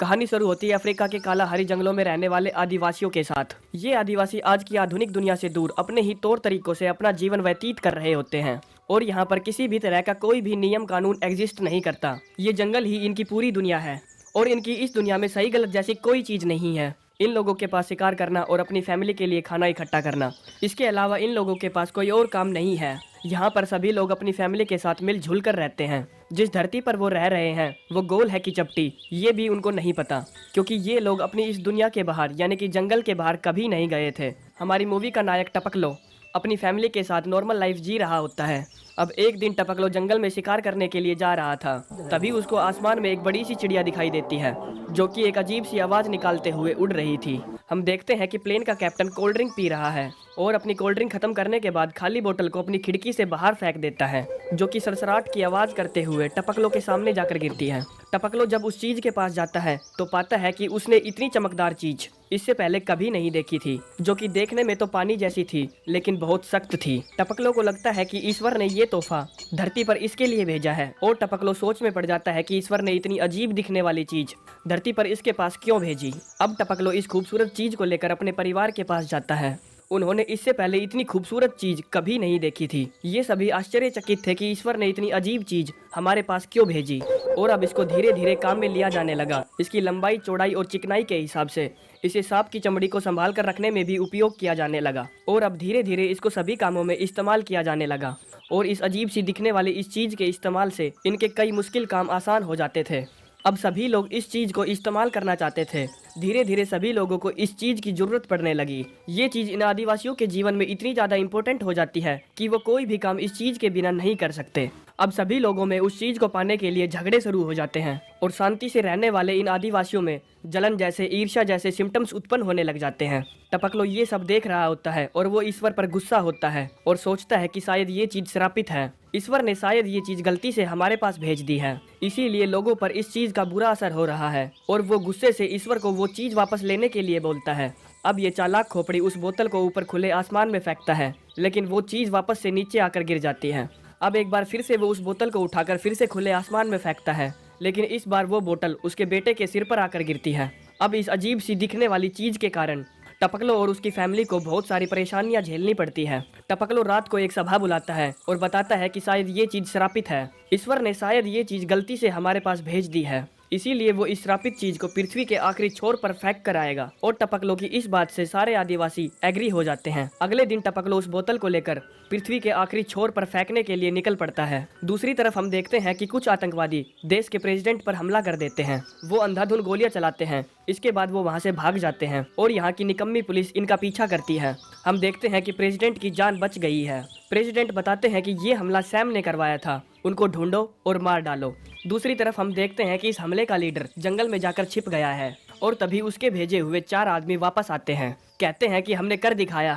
कहानी शुरू होती है अफ्रीका के कालाहारी जंगलों में रहने वाले आदिवासियों के साथ। ये आदिवासी आज की आधुनिक दुनिया से दूर अपने ही तौर तरीकों से अपना जीवन व्यतीत कर रहे होते हैं और यहाँ पर किसी भी तरह का कोई भी नियम कानून एग्जिस्ट नहीं करता। ये जंगल ही इनकी पूरी दुनिया है और इनकी इस दुनिया में सही गलत जैसी कोई चीज़ नहीं है। इन लोगों के पास शिकार करना और अपनी फैमिली के लिए खाना इकट्ठा करना, इसके अलावा इन लोगों के पास कोई और काम नहीं है। यहाँ पर सभी लोग अपनी फैमिली के साथ मिलजुल कर रहते हैं। जिस धरती पर वो रह रहे हैं वो गोल है कि चपटी, ये भी उनको नहीं पता, क्योंकि ये लोग अपनी इस दुनिया के बाहर यानी कि जंगल के बाहर कभी नहीं गए थे। हमारी मूवी का नायक टपकलो अपनी फैमिली के साथ नॉर्मल लाइफ जी रहा होता है। अब एक दिन टपकलो जंगल में शिकार करने के लिए जा रहा था, तभी उसको आसमान में एक बड़ी सी चिड़िया दिखाई देती है जो कि एक अजीब सी आवाज़ निकालते हुए उड़ रही थी। हम देखते हैं कि प्लेन का कैप्टन कोल्ड ड्रिंक पी रहा है और अपनी कोल्ड ड्रिंक खत्म करने के बाद खाली बोतल को अपनी खिड़की से बाहर फेंक देता है, जो कि सरसराट की आवाज़ करते हुए टपकलो के सामने जाकर गिरती है। टपकलो जब उस चीज़ के पास जाता है तो पाता है कि उसने इतनी चमकदार चीज़ इससे पहले कभी नहीं देखी थी, जो कि देखने में तो पानी जैसी थी लेकिन बहुत सख्त थी। टपकलो को लगता है कि ईश्वर ने ये तोहफा धरती पर इसके लिए भेजा है और टपकलो सोच में पड़ जाता है कि ईश्वर ने इतनी अजीब दिखने वाली चीज़ धरती पर इसके पास क्यों भेजी। अब टपकलो इस खूबसूरत चीज़ को लेकर अपने परिवार के पास जाता है। उन्होंने इससे पहले इतनी खूबसूरत चीज़ कभी नहीं देखी थी। ये सभी आश्चर्यचकित थे कि ईश्वर ने इतनी अजीब चीज़ हमारे पास क्यों भेजी और अब इसको धीरे धीरे काम में लिया जाने लगा। इसकी लंबाई, चौड़ाई और चिकनाई के हिसाब से इसे सांप की चमड़ी को संभाल कर रखने में भी उपयोग किया जाने लगा और अब धीरे धीरे इसको सभी कामों में इस्तेमाल किया जाने लगा और इस अजीब सी दिखने वाली इस चीज़ के इस्तेमाल से इनके कई मुश्किल काम आसान हो जाते थे। अब सभी लोग इस चीज़ को इस्तेमाल करना चाहते थे। धीरे धीरे सभी लोगों को इस चीज़ की ज़रूरत पड़ने लगी। ये चीज़ इन आदिवासियों के जीवन में इतनी ज़्यादा इम्पोर्टेंट हो जाती है कि वो कोई भी काम इस चीज़ के बिना नहीं कर सकते। अब सभी लोगों में उस चीज़ को पाने के लिए झगड़े शुरू हो जाते हैं और शांति से रहने वाले इन आदिवासियों में जलन जैसे, ईर्ष्या जैसे सिम्टम्स उत्पन्न होने लग जाते हैं। टपकलो ये सब देख रहा होता है और वो ईश्वर पर गुस्सा होता है और सोचता है कि शायद ये चीज़ श्रापित है। ईश्वर ने शायद ये चीज़ गलती से हमारे पास भेज दी है, इसीलिए लोगों पर इस चीज़ का बुरा असर हो रहा है और वो गुस्से से ईश्वर को वो चीज़ वापस लेने के लिए बोलता है। अब ये चालाक खोपड़ी उस बोतल को ऊपर खुले आसमान में फेंकता है, लेकिन वो चीज़ वापस से नीचे आकर गिर जाती है। अब एक बार फिर से वो उस बोतल को उठाकर फिर से खुले आसमान में फेंकता है, लेकिन इस बार वो बोतल उसके बेटे के सिर पर आकर गिरती है। अब इस अजीब सी दिखने वाली चीज़ के कारण टपकलो और उसकी फैमिली को बहुत सारी परेशानियां झेलनी पड़ती है। टपकलो रात को एक सभा बुलाता है और बताता है कि शायद ये चीज़ श्रापित है। ईश्वर ने शायद ये चीज़ गलती से हमारे पास भेज दी है, इसीलिए वो इस श्रापित चीज को पृथ्वी के आखिरी छोर पर फेंक कर आएगा और टपकलो की इस बात से सारे आदिवासी एग्री हो जाते हैं। अगले दिन टपकलो उस बोतल को लेकर पृथ्वी के आखिरी छोर पर फेंकने के लिए निकल पड़ता है। दूसरी तरफ हम देखते हैं कि कुछ आतंकवादी देश के प्रेसिडेंट पर हमला कर देते हैं। वो अंधाधुंध गोलियां चलाते हैं। इसके बाद वो वहाँ से भाग जाते हैं और यहाँ की निकम्मी पुलिस इनका पीछा करती है। हम देखते हैं कि प्रेसिडेंट की जान बच गई है। प्रेसिडेंट बताते हैं कि ये हमला सैम ने करवाया था, उनको ढूंढो और मार डालो। दूसरी तरफ हम देखते हैं कि इस हमले का लीडर जंगल में जाकर छिप गया है और तभी उसके भेजे हुए 4 आदमी वापस आते हैं। कहते हैं कि हमने कर दिखाया,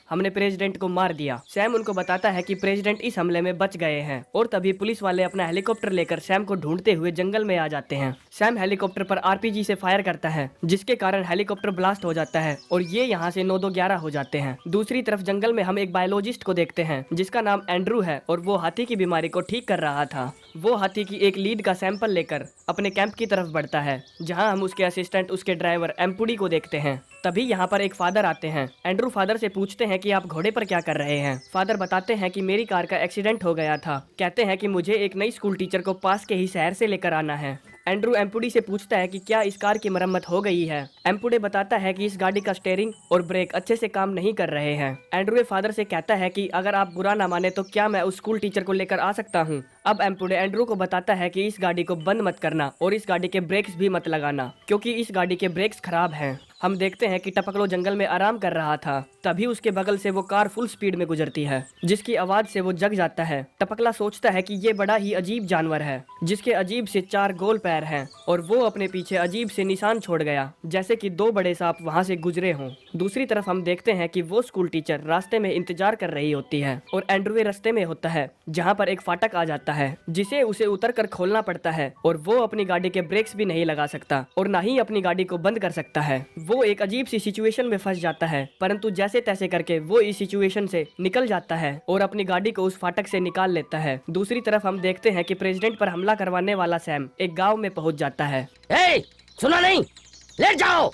हमने प्रेसिडेंट को मार दिया। सैम उनको बताता है कि प्रेसिडेंट इस हमले में बच गए हैं और तभी पुलिस वाले अपना हेलीकॉप्टर लेकर सैम को ढूंढते हुए जंगल में आ जाते हैं। सैम हेलीकॉप्टर पर आरपीजी से फायर करता है, जिसके कारण हेलीकॉप्टर ब्लास्ट हो जाता है और ये यहाँ से 9-2-11 हो जाते हैं। दूसरी तरफ जंगल में हम एक बायोलॉजिस्ट को देखते हैं जिसका नाम एंड्रू है और वो हाथी की बीमारी को ठीक कर रहा था। वो हाथी की एक लीड का सैंपल लेकर अपने कैंप की तरफ बढ़ता है, जहाँ हम उसके असिस्टेंट, उसके ड्राइवर एम्पुडी को देखते हैं। तभी यहाँ पर एक फादर आते हैं। एंड्रू फादर से पूछते हैं कि आप घोड़े पर क्या कर रहे हैं। फादर बताते हैं कि मेरी कार का एक्सीडेंट हो गया था। कहते हैं कि मुझे एक नई स्कूल टीचर को पास के ही शहर से लेकर आना है। एंड्रू एम्पुडी से पूछता है कि क्या इस कार की मरम्मत हो गई है। एम्पुडे बताता है कि इस गाड़ी का स्टीयरिंग और ब्रेक अच्छे से काम नहीं कर रहे हैं। एंड्रू फादर से कहता है कि अगर आप बुरा ना माने तो क्या मैं उस स्कूल टीचर को लेकर आ सकता हूँ। अब एम्पुडे एंड्रू को बताता है कि इस गाड़ी को बंद मत करना और इस गाड़ी के ब्रेक्स भी मत लगाना, क्योंकि इस गाड़ी के ब्रेक्स खराब हैं। हम देखते हैं कि टपकलो जंगल में आराम कर रहा था, तभी उसके बगल से वो कार फुल स्पीड में गुजरती है, जिसकी आवाज से वो जग जाता है। टपकला सोचता है कि ये बड़ा ही अजीब जानवर है, जिसके अजीब से 4 गोल पैर हैं और वो अपने पीछे अजीब से निशान छोड़ गया, जैसे कि 2 बड़े सांप वहाँ से गुजरे हों। दूसरी तरफ हम देखते हैं कि वो स्कूल टीचर रास्ते में इंतजार कर रही होती है और एंड्रू रास्ते में होता है, जहाँ पर एक फाटक आ जाता है जिसे उसे उतर कर खोलना पड़ता है और वो अपनी गाड़ी के ब्रेक्स भी नहीं लगा सकता और ना ही अपनी गाड़ी को बंद कर सकता है। वो वो एक अजीब सी सिचुएशन में फंस जाता है, परंतु जैसे तैसे करके वो इस सिचुएशन से निकल जाता है और अपनी गाड़ी को उस फाटक से निकाल लेता है। दूसरी तरफ हम देखते हैं कि प्रेसिडेंट पर हमला करवाने वाला सैम एक गाँव में पहुंच जाता है। सुना नहीं, लेट जाओ।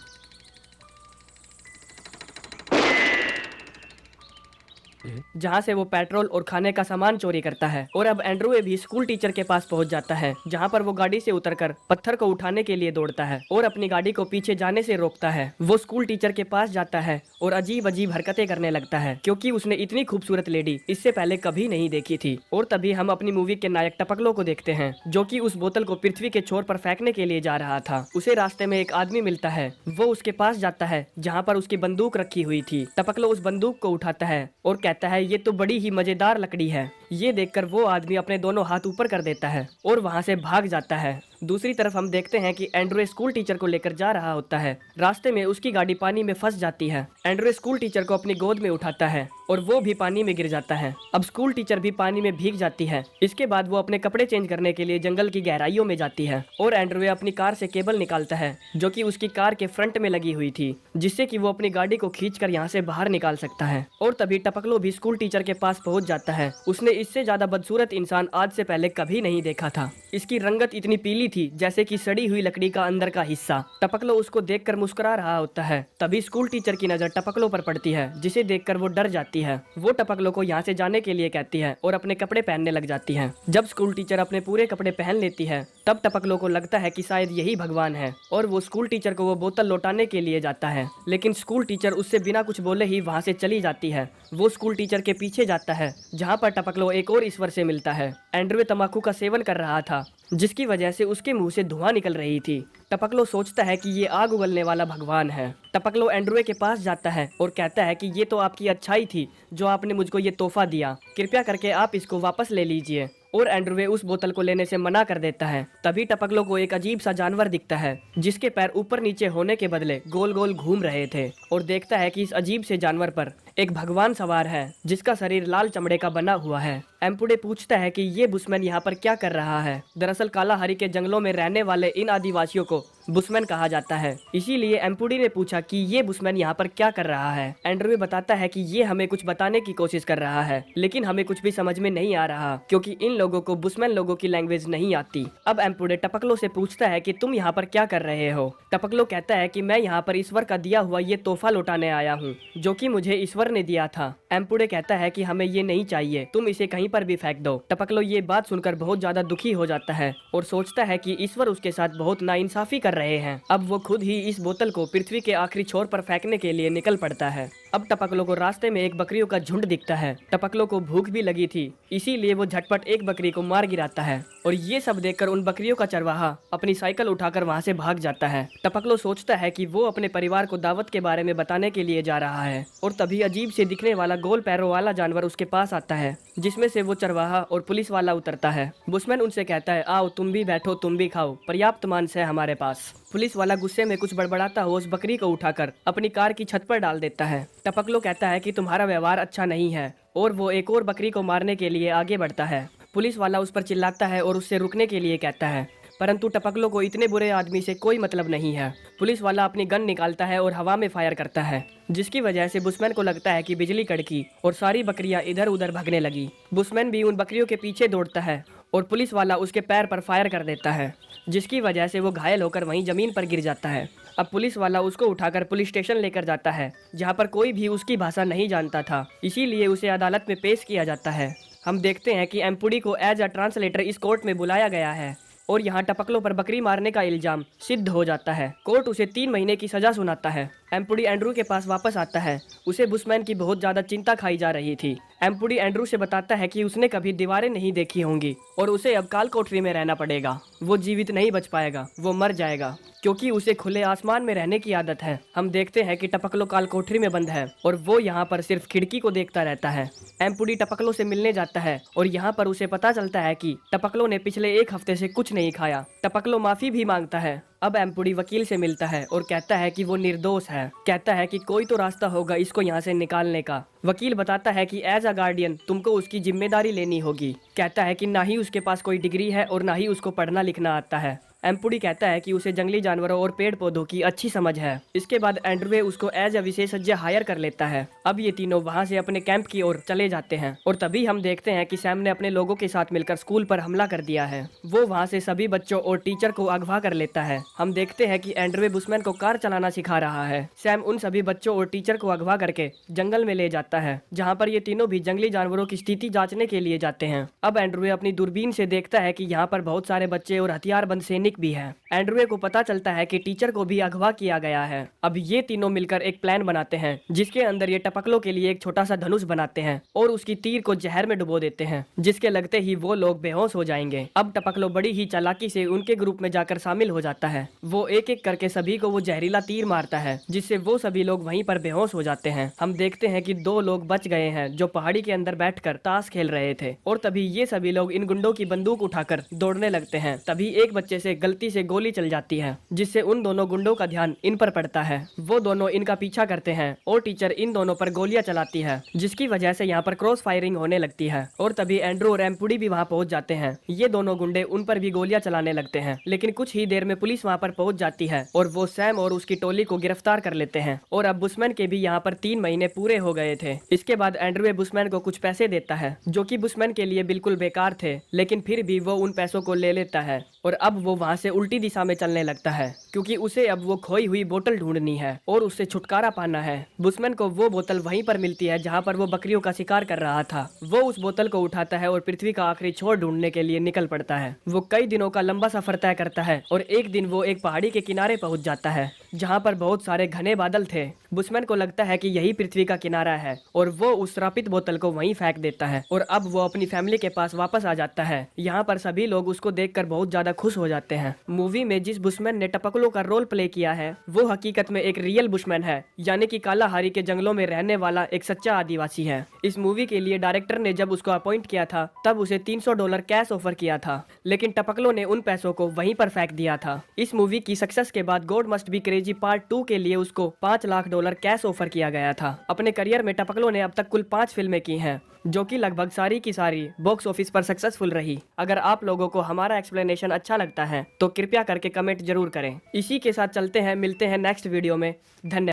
जहाँ से वो पेट्रोल और खाने का सामान चोरी करता है। और अब एंड्रू भी स्कूल टीचर के पास पहुंच जाता है, जहाँ पर वो गाड़ी से उतरकर पत्थर को उठाने के लिए दौड़ता है और अपनी गाड़ी को पीछे जाने से रोकता है। वो स्कूल टीचर के पास जाता है और अजीब अजीब हरकतें करने लगता है, क्योंकि उसने इतनी खूबसूरत लेडी इससे पहले कभी नहीं देखी थी। और तभी हम अपनी मूवी के नायक टपकलो को देखते हैं, जो कि उस बोतल को पृथ्वी के छोर पर फेंकने के लिए जा रहा था। उसे रास्ते में एक आदमी मिलता है, वो उसके पास जाता है जहाँ पर उसकी बंदूक रखी हुई थी। टपकलो उस बंदूक को उठाता है और कहता है ये तो बड़ी ही मजेदार लकड़ी है। ये देखकर वो आदमी अपने दोनों हाथ ऊपर कर देता है और वहाँ से भाग जाता है। दूसरी तरफ हम देखते हैं कि एंड्रू स्कूल टीचर को लेकर जा रहा होता है। रास्ते में उसकी गाड़ी पानी में फंस जाती है। एंड्रू स्कूल टीचर को अपनी गोद में उठाता है और वो भी पानी में गिर जाता है। अब स्कूल टीचर भी पानी में भीग जाती है। इसके बाद वो अपने कपड़े चेंज करने के लिए जंगल की गहराइयों में जाती है और एंड्रू अपनी कार से केबल निकालता है, जो कि उसकी कार के फ्रंट में लगी हुई थी, जिससे कि वो अपनी गाड़ी को खींचकर यहाँ से बाहर निकाल सकता है। और तभी टपकलो भी स्कूल टीचर के पास पहुंच जाता है। उसने इससे ज्यादा बदसूरत इंसान आज से पहले कभी नहीं देखा था। इसकी रंगत इतनी पीली थी जैसे कि सड़ी हुई लकड़ी का अंदर का हिस्सा। टपकलो उसको देखकर मुस्कुरा रहा होता है। तभी स्कूल टीचर की नजर टपकलो पर पड़ती है, जिसे देखकर वो डर जाती है। वो टपकलो को यहाँ से जाने के लिए कहती है और अपने कपड़े पहनने लग जाती है। जब स्कूल टीचर अपने पूरे कपड़े पहन लेती है, तब टपकलो को लगता है कि शायद यही भगवान है और वो स्कूल टीचर को वो बोतल लौटाने के लिए जाता है। लेकिन स्कूल टीचर उससे बिना कुछ बोले ही वहाँ से चली जाती है। वो स्कूल टीचर के पीछे जाता है, जहाँ पर टपकलो एक और ईश्वर से मिलता है। एंड्रू तंबाकू का सेवन कर रहा था, जिसकी वजह से उसके मुंह से धुआं निकल रही थी। टपकलो सोचता है कि ये आग उगलने वाला भगवान है। टपकलो एंड्रू के पास जाता है और कहता है कि ये तो आपकी अच्छाई थी जो आपने मुझको ये तोहफा दिया, कृपया करके आप इसको वापस ले लीजिए। और एंड्रू उस बोतल को लेने से मना कर देता है। तभी टपकलो को एक अजीब सा जानवर दिखता है, जिसके पैर ऊपर नीचे होने के बदले गोल गोल घूम रहे थे, और देखता है कि इस अजीब से जानवर पर एक भगवान सवार है, जिसका शरीर लाल चमड़े का बना हुआ है। एम्पुडे पूछता है कि ये बुशमैन यहाँ पर क्या कर रहा है। दरअसल कालाहारी के जंगलों में रहने वाले इन आदिवासियों को बुशमैन कहा जाता है। इसीलिए एम्पुडी ने पूछा कि ये बुशमैन यहाँ पर क्या कर रहा है। एंड्रू बताता है कि ये हमें कुछ बताने की कोशिश कर रहा है, लेकिन हमें कुछ भी समझ में नहीं आ रहा, क्योंकि इन लोगों को बुशमैन लोगों की लैंग्वेज नहीं आती। अब एम्पुडे टपकलो से पूछता है कि तुम यहाँ पर क्या कर रहे हो। टपकलो कहता है कि मैं यहाँ पर ईश्वर का दिया हुआ ये तोहफा लौटाने आया हूँ, जो कि मुझे ईश्वर ने दिया था। एम्पुडे कहता है कि हमें ये नहीं चाहिए, तुम इसे कहीं पर भी फेंक दो। टपकलो ये बात सुनकर बहुत ज्यादा दुखी हो जाता है और सोचता है कि ईश्वर उसके साथ बहुत नाइंसाफी कर रहे हैं। अब वो खुद ही इस बोतल को पृथ्वी के आखिरी छोर पर फेंकने के लिए निकल पड़ता है। अब टपकलो को रास्ते में एक बकरियों का झुंड दिखता है। टपकलो को भूख भी लगी थी, इसीलिए वो झटपट एक बकरी को मार गिराता है, और ये सब देखकर उन बकरियों का चरवाहा अपनी साइकिल उठाकर वहाँ से भाग जाता है। टपकलो सोचता है कि वो अपने परिवार को दावत के बारे में बताने के लिए जा रहा है, और तभी अजीब से दिखने वाला गोल पैरों वाला जानवर उसके पास आता है, जिसमें से वो चरवाहा और पुलिस वाला उतरता है। बुशमैन उनसे कहता है, आओ तुम भी बैठो, तुम भी खाओ, पर्याप्त मांस है हमारे पास। पुलिस वाला गुस्से में कुछ बड़बड़ाता हुआ उस बकरी को उठाकर अपनी कार की छत पर डाल देता है। टपकलो कहता है कि तुम्हारा व्यवहार अच्छा नहीं है, और वो एक और बकरी को मारने के लिए आगे बढ़ता है। पुलिस वाला उस पर चिल्लाता है और उससे रुकने के लिए कहता है, परंतु टपकलो को इतने बुरे आदमी से कोई मतलब नहीं है। पुलिस वाला अपनी गन निकालता है और हवा में फायर करता है, जिसकी वजह से बुशमैन को लगता है कि बिजली कड़की और सारी बकरियां इधर उधर भागने लगी। बुशमैन भी उन बकरियों के पीछे दौड़ता है और पुलिस वाला उसके पैर पर फायर कर देता है, जिसकी वजह से वो घायल होकर वहीं जमीन पर गिर जाता है। अब पुलिस वाला उसको उठाकर पुलिस स्टेशन लेकर जाता है, जहाँ पर कोई भी उसकी भाषा नहीं जानता था, इसीलिए उसे अदालत में पेश किया जाता है। हम देखते हैं कि एम्पुडी को एज अ ट्रांसलेटर इस कोर्ट में बुलाया गया है, और यहाँ टपकलो पर बकरी मारने का इल्जाम सिद्ध हो जाता है। कोर्ट उसे 3 महीने की सजा सुनाता है। एम्पुडी एंड्रू के पास वापस आता है। उसे बुशमैन की बहुत ज्यादा चिंता खाई जा रही थी। एम्पुडी एंड्रू से बताता है कि उसने कभी दीवारें नहीं देखी होंगी और उसे अब काल कोठरी में रहना पड़ेगा। वो जीवित नहीं बच पाएगा, वो मर जाएगा, क्योंकि उसे खुले आसमान में रहने की आदत है। हम देखते हैं कि टपकलो काल कोठरी में बंद है और वो यहाँ पर सिर्फ खिड़की को देखता रहता है। एम्पुडी टपकलो से मिलने जाता है और यहाँ पर उसे पता चलता है कि टपकलो ने पिछले 1 हफ्ते से कुछ नहीं खाया। टपकलो माफी भी मांगता है। अब एम्पुडी वकील से मिलता है और कहता है कि वो निर्दोष है। कहता है कि कोई तो रास्ता होगा इसको यहाँ से निकालने का। वकील बताता है कि एज अ गार्डियन तुमको उसकी जिम्मेदारी लेनी होगी। कहता है कि ना ही उसके पास कोई डिग्री है और ना ही उसको पढ़ना लिखना आता है। एम्पुडी कहता है कि उसे जंगली जानवरों और पेड़ पौधों की अच्छी समझ है। इसके बाद एंड्रवे उसको एज अ विशेषज्ञ हायर कर लेता है। अब ये तीनों वहाँ से अपने कैंप की ओर चले जाते हैं और तभी हम देखते हैं कि सैम ने अपने लोगों के साथ मिलकर स्कूल पर हमला कर दिया है। वो वहाँ से सभी बच्चों और टीचर को अगवा कर लेता है। हम देखते हैं कि एंड्रवे बुशमैन को कार चलाना सिखा रहा है। सैम उन सभी बच्चों और टीचर को अगवा करके जंगल में ले जाता है, जहाँ पर ये तीनों भी जंगली जानवरों की स्थिति जांचने के लिए जाते हैं। अब एंड्रवे अपनी दूरबीन से देखता है कि यहाँ पर बहुत सारे बच्चे और हथियारबंद सैनिक भी हैं। एंड्रवे को पता चलता है कि टीचर को भी अगवा किया गया है। अब ये तीनों मिलकर एक प्लान बनाते हैं, जिसके अंदर ये टपकलों के लिए एक छोटा सा धनुष बनाते हैं और उसकी तीर को जहर में डुबो देते हैं, जिसके लगते ही वो लोग बेहोश हो जाएंगे। अब टपकलो बड़ी ही चालाकी से उनके ग्रुप में जाकर शामिल हो जाता है। वो एक एक करके सभी को वो जहरीला तीर मारता है, जिससे वो सभी लोग वहीं पर बेहोश हो जाते हैं। हम देखते हैं कि 2 लोग बच गए हैं जो पहाड़ी के अंदर बैठकर ताश खेल रहे थे, और तभी ये सभी लोग इन गुंडों की बंदूक उठाकर दौड़ने लगते हैं। तभी एक बच्चे से गलती से गोली चल जाती है, जिससे उन दोनों गुंडों का ध्यान इन पर पड़ता है। वो दोनों इनका पीछा करते हैं और टीचर इन दोनों पर गोलियां चलाती है, जिसकी वजह से यहाँ पर क्रॉस फायरिंग होने लगती है। और तभी एंड्रू और एम्पुडी भी वहाँ पहुंच जाते हैं। ये दोनों गुंडे उन पर भी गोलियां चलाने लगते हैं, लेकिन कुछ ही देर में पुलिस वहाँ पर पहुंच जाती है और वो सैम और उसकी टोली को गिरफ्तार कर लेते हैं। और अब बुशमैन के भी यहाँ पर 3 महीने पूरे हो गए थे। इसके बाद एंड्रू बुशमैन को कुछ पैसे देता है, जो कि बुशमैन के लिए बिल्कुल बेकार थे, लेकिन फिर भी वो उन पैसों को ले लेता है और अब वो वहाँ से उल्टी दिशा में चलने लगता है, क्योंकि उसे अब वो खोई हुई बोतल ढूंढनी है और उससे छुटकारा पाना है। बुशमैन को वो बोतल वहीं पर मिलती है जहाँ पर वो बकरियों का शिकार कर रहा था। वो उस बोतल को उठाता है और पृथ्वी का आखिरी छोर ढूंढने के लिए निकल पड़ता है। वो कई दिनों का लंबा सफर तय करता है और एक दिन वो एक पहाड़ी के किनारे पहुंच जाता है, जहाँ पर बहुत सारे घने बादल थे। बुशमैन को लगता है कि यही पृथ्वी का किनारा है और वो उस श्रापित बोतल को वहीं फेंक देता है और अब वो अपनी फैमिली के पास वापस आ जाता है। यहाँ पर सभी लोग उसको देखकर बहुत ज्यादा खुश हो जाते हैं। मूवी में जिस बुशमैन ने टपकलों का रोल प्ले किया है, वो हकीकत में एक रियल बुशमैन है, यानी कि कालाहारी के जंगलों में रहने वाला एक सच्चा आदिवासी है। इस मूवी के लिए डायरेक्टर ने जब उसको अपॉइंट किया था, तब उसे $300 कैश ऑफर किया था, लेकिन टपकलों ने उन पैसों को वहीं पर फेंक दिया था। इस मूवी की सक्सेस के बाद God must be crazy part 2 के लिए उसको $5 लाख कैश ऑफर किया गया था। अपने करियर में टपकलों ने अब तक कुल 5 फिल्में की हैं, जो कि लगभग सारी की सारी बॉक्स ऑफिस पर सक्सेसफुल रही। अगर आप लोगों को हमारा एक्सप्लेनेशन अच्छा लगता है तो कृपया करके कमेंट जरूर करें। इसी के साथ चलते हैं, मिलते हैं नेक्स्ट वीडियो में। धन्यवाद।